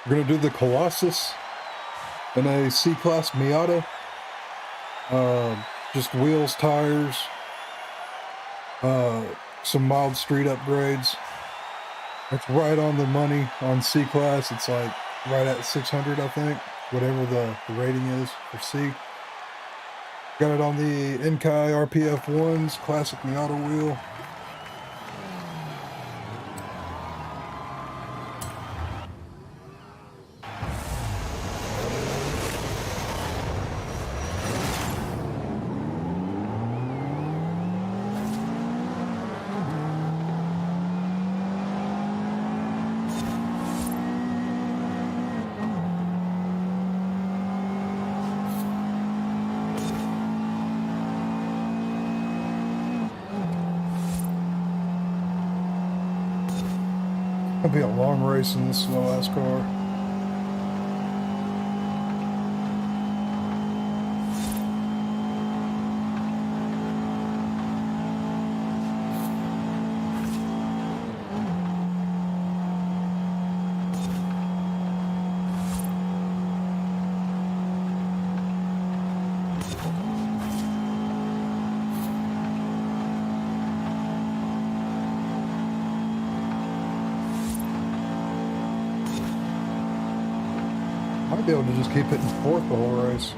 We're gonna do the Colossus in a C-Class Miata. Just wheels, tires, some mild street upgrades. It's right on the money on C-Class. It's like right at 600, I think, whatever the rating is for C. Got it on the Enkai RPF 1s, classic Miata wheel. It'll be a long race in this slow ass car. Might be able to just keep hitting fourth the whole race.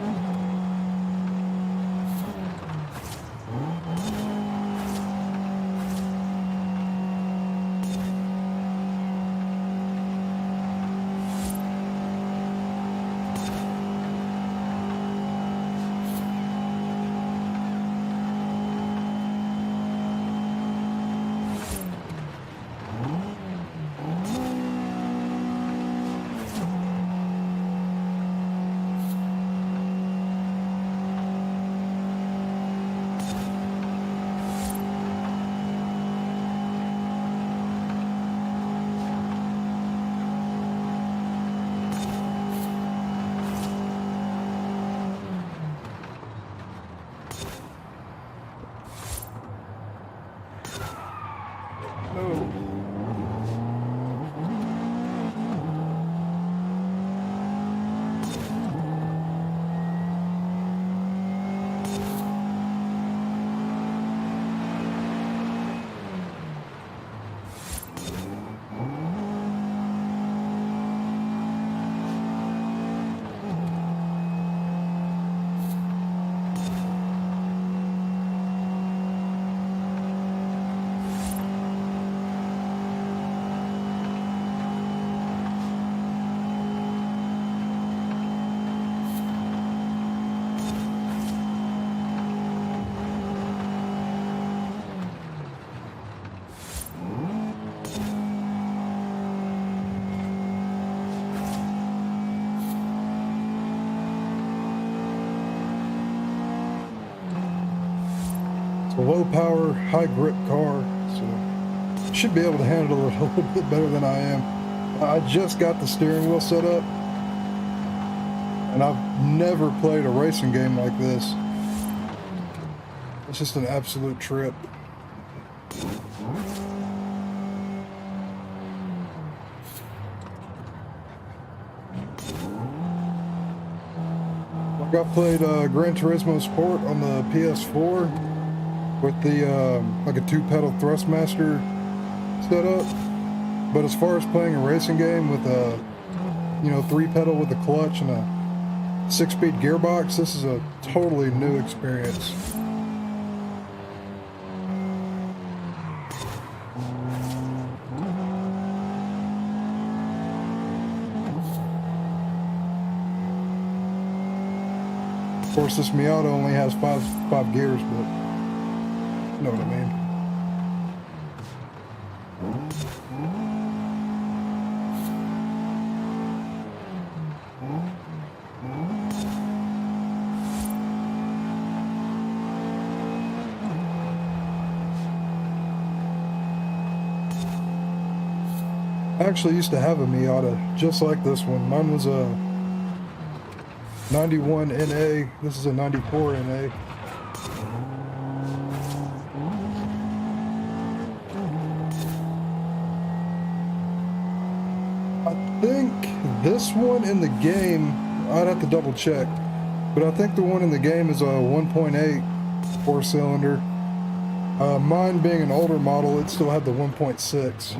It's a low power, high grip car, so should be able to handle it a little bit better than I am. I just got the steering wheel set up, and I've never played a racing game like this. It's just an absolute trip. Like I played Gran Turismo Sport on the PS4 with the like a 2-pedal Thrustmaster setup, but as far as playing a racing game with a 3-pedal with a clutch and a 6-speed gearbox, this is a totally new experience. Of course, this Miata only has five gears, but you know what I mean. I actually used to have a Miata just like this one. Mine was a 91 NA. This is a 94 NA. I think This one in the game, I'd have to double check, but I think the one in the game is a 1.8 four-cylinder. Mine being an older model, it still had the 1.6.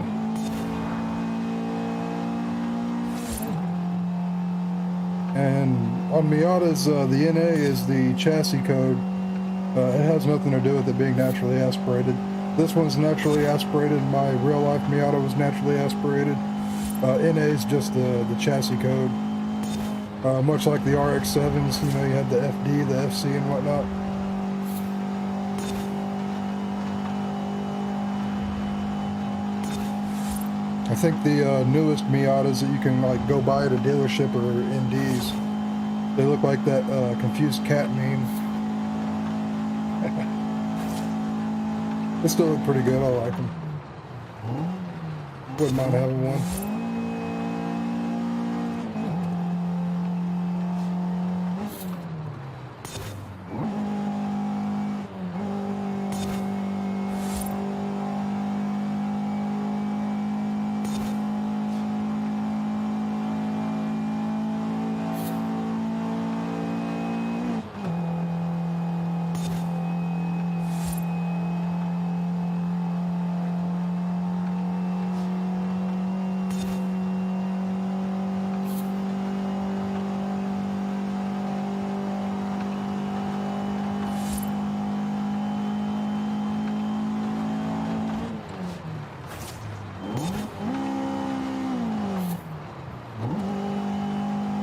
And on Miatas, the NA is the chassis code. It has nothing to do with it being naturally aspirated. This one's naturally aspirated. My real-life Miata was naturally aspirated. NA is just the chassis code. Much like the RX-7s, you know, you had the FD, the FC, and whatnot. I think the newest Miatas that you can like go buy at a dealership are NDs. They look like that confused cat meme. They still look pretty good. I like them. Wouldn't mind having one.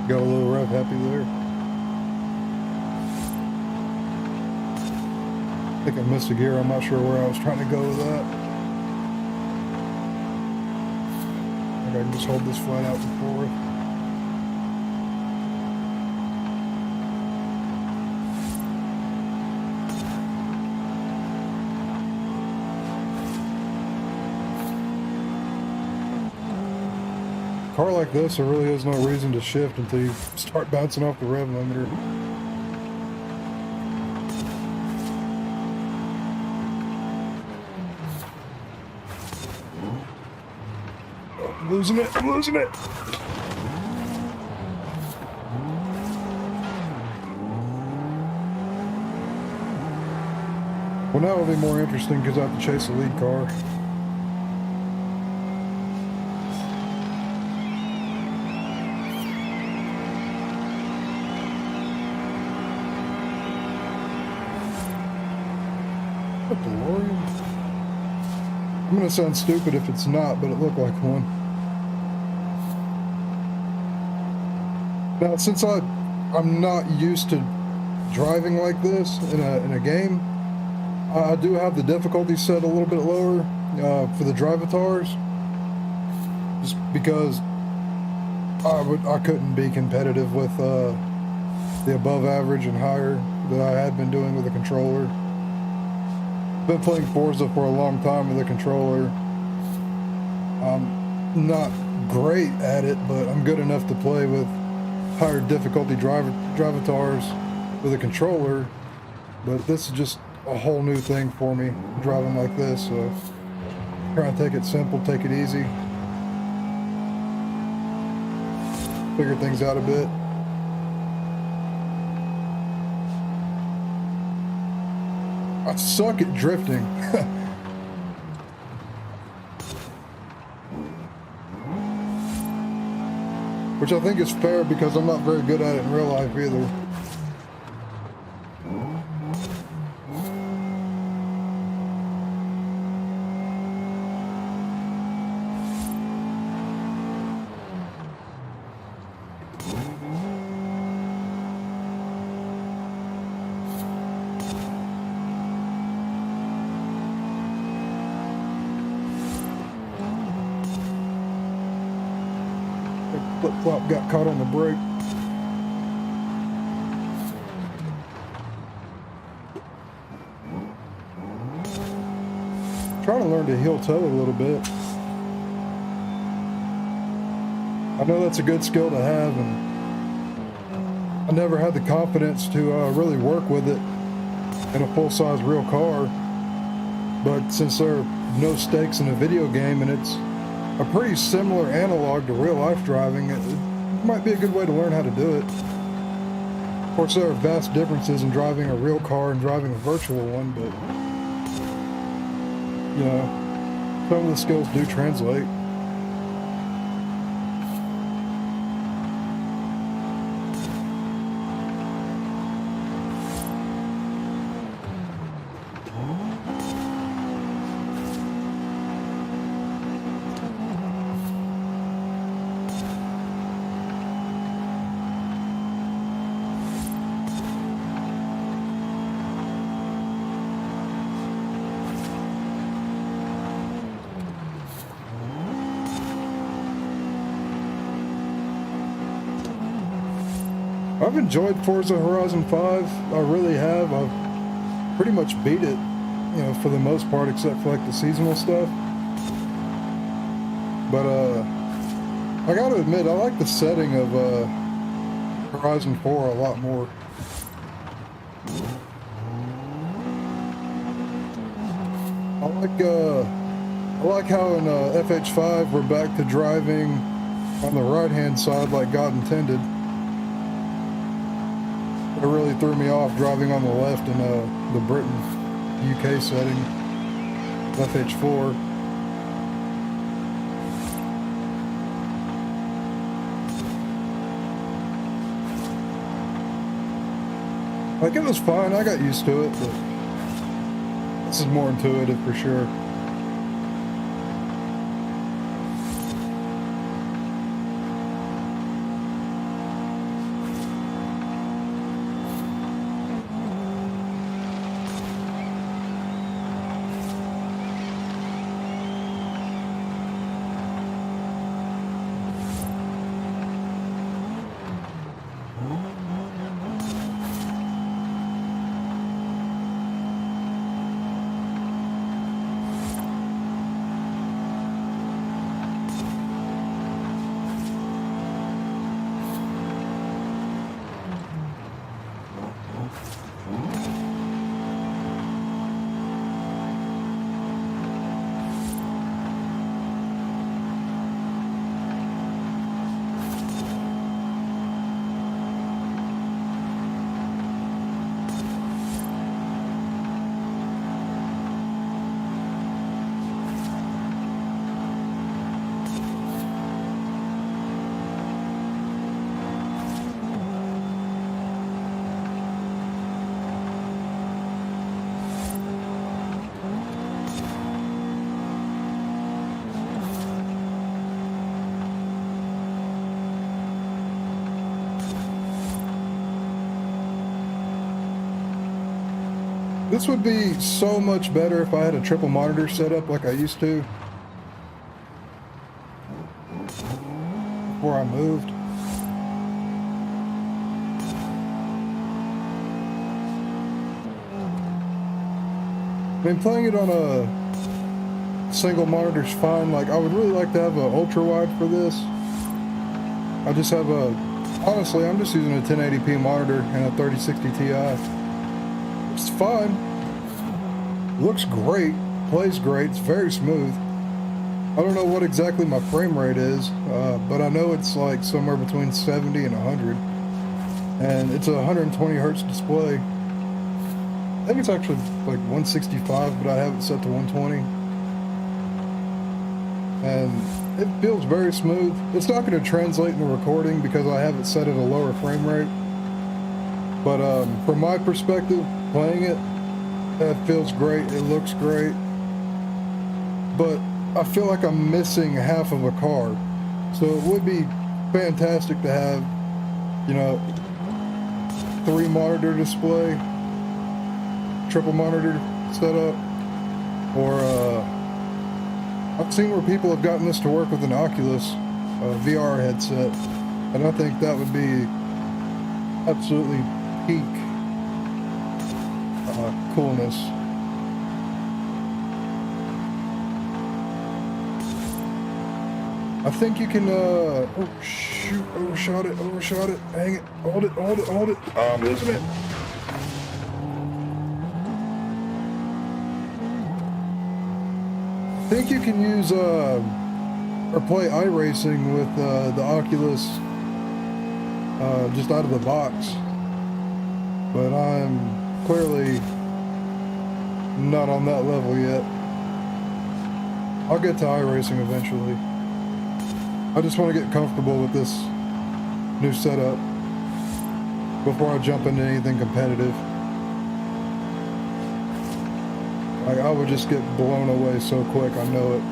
Got a little rev happy there. I think I missed a gear. I'm not sure where I was trying to go with that. I think I can just hold this flat out and forward. Car like this, there really is no reason to shift until you start bouncing off the rev limiter. Oh, I'm losing it, I'm losing it! Well, now it'll be more interesting because I have to chase the lead car. A DeLorean? I'm gonna sound stupid if it's not, but it looked like one. Now, since I'm not used to driving like this in a game, I do have the difficulty set a little bit lower for the drivatars, just because I couldn't be competitive with the above average and higher that I had been doing with the controller. Been playing Forza for a long time with a controller. I'm not great at it, but I'm good enough to play with higher difficulty drivatars with a controller. But this is just a whole new thing for me, driving like this. So trying to take it simple, take it easy, figure things out a bit. I suck at drifting. Which I think is fair because I'm not very good at it in real life either. Flip-flop got caught on the brake. Trying to learn to heel toe a little bit. I know that's a good skill to have, and I never had the confidence to really work with it in a full-size real car. But since there are no stakes in a video game and it's a pretty similar analog to real life driving, might be a good way to learn how to do it. Of course, there are vast differences in driving a real car and driving a virtual one, but, you know, some of the skills do translate. I've enjoyed Forza Horizon 5. I really have. I've pretty much beat it, you know, for the most part, except for like the seasonal stuff. But I gotta admit, I like the setting of Horizon 4 a lot more. I like how in FH5 we're back to driving on the right-hand side like God intended. It really threw me off driving on the left in the Britain, UK setting, FH4. Like, it was fine, I got used to it, but this is more intuitive for sure. This would be so much better if I had a triple monitor set up like I used to before I moved. I mean, playing it on a single monitor is fine. Like, I would really like to have an ultra wide for this. I just have honestly, I'm just using a 1080p monitor and a 3060 Ti. It's fine. Looks great. Plays great. It's very smooth. I don't know what exactly my frame rate is, but I know it's like somewhere between 70 and 100. And it's a 120 hertz display. I think it's actually like 165, but I have it set to 120. And it feels very smooth. It's not going to translate into recording because I have it set at a lower frame rate. But from my perspective, playing it, it feels great, it looks great, but I feel like I'm missing half of a car. So it would be fantastic to have, you know, 3 monitor display, triple monitor setup, or I've seen where people have gotten this to work with an Oculus VR headset, and I think that would be absolutely peak coolness. I think you can, oh shoot, overshot it, hang it, hold it, oh, I'm losing it. I think you can use, or play iRacing with the Oculus just out of the box. But I'm clearly not on that level yet. I'll get to iRacing eventually. I just want to get comfortable with this new setup before I jump into anything competitive. I would just get blown away so quick, I know it.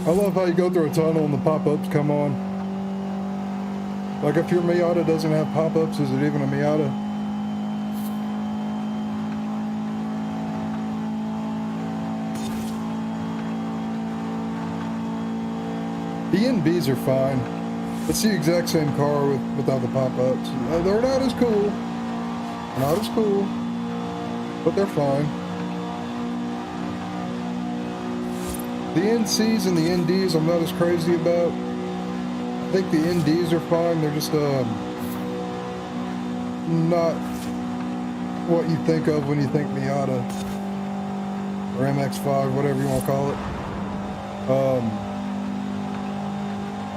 I love how you go through a tunnel and the pop-ups come on. Like, if your Miata doesn't have pop-ups, is it even a Miata? The NBs are fine. It's the exact same car without the pop-ups. They're not as cool. Not as cool. But they're fine. The NCs and the NDs I'm not as crazy about. I think the NDs are fine. They're just not what you think of when you think Miata or MX-5, whatever you want to call it.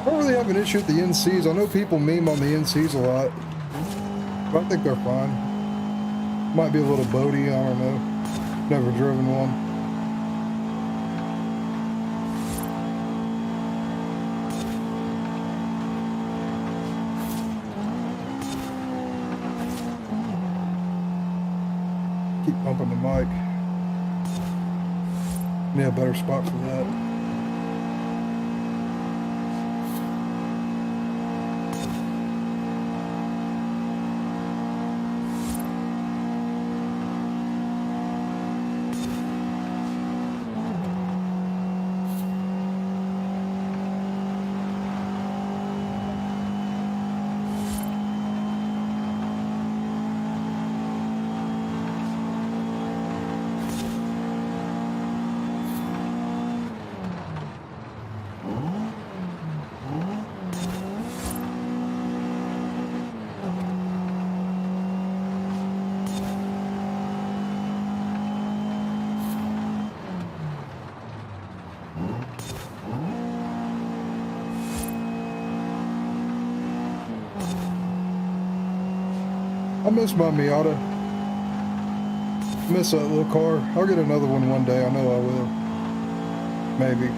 I don't really have an issue with the NCs. I know people meme on the NCs a lot, but I think they're fine. Might be a little boaty, I don't know. Never driven one. Keep bumping the mic. Need a better spot for that. I miss my Miata. Miss that little car. I'll get another one day. I know I will. Maybe.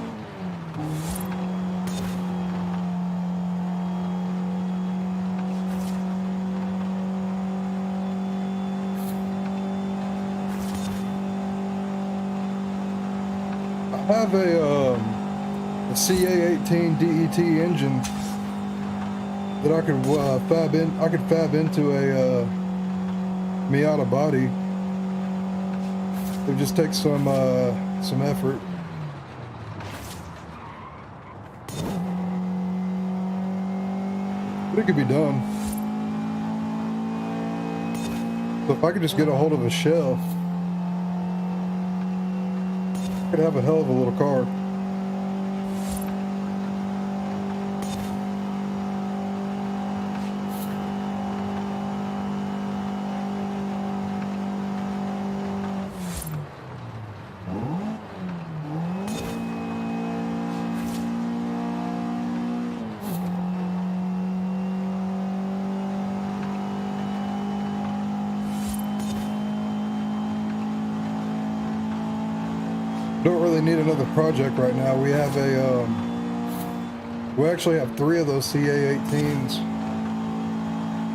I have a CA18 DET engine that I could fab into a Miata body. It just takes some effort. But it could be done. So if I could just get a hold of a shell, I could have a hell of a little car. Don't really need another project right now. We have we actually have 3 of those CA18s.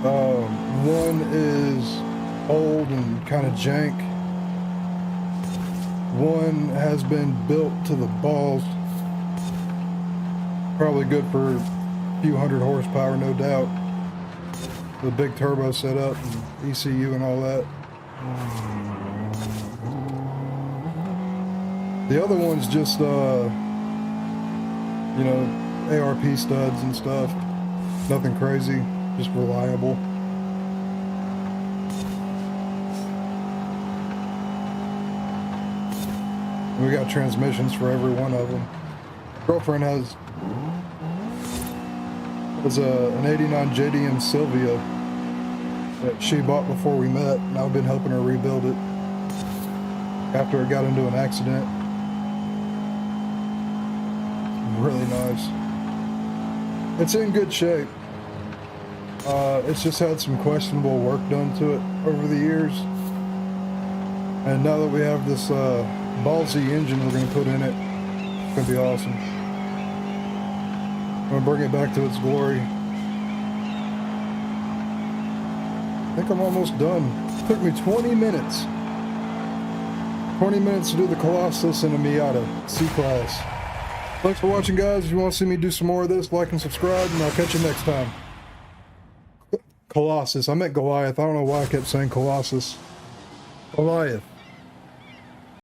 One is old and kind of jank. One has been built to the balls. Probably good for a few hundred horsepower, no doubt. The big turbo setup and ECU and all that. The other one's just, you know, ARP studs and stuff. Nothing crazy, just reliable. We got transmissions for every one of them. Girlfriend has an 89 JDM Sylvia that she bought before we met, and I've been helping her rebuild it after it got into an accident. Really nice. It's in good shape. It's just had some questionable work done to it over the years, and now that we have this ballsy engine we're going to put in it, it's going to be awesome. I'm going to bring it back to its glory. I think I'm almost done. It took me 20 minutes. 20 minutes to do the Colossus in a Miata C-Class. Thanks for watching, guys. If you want to see me do some more of this, like and subscribe, and I'll catch you next time. Colossus. I meant Goliath. I don't know why I kept saying Colossus. Goliath.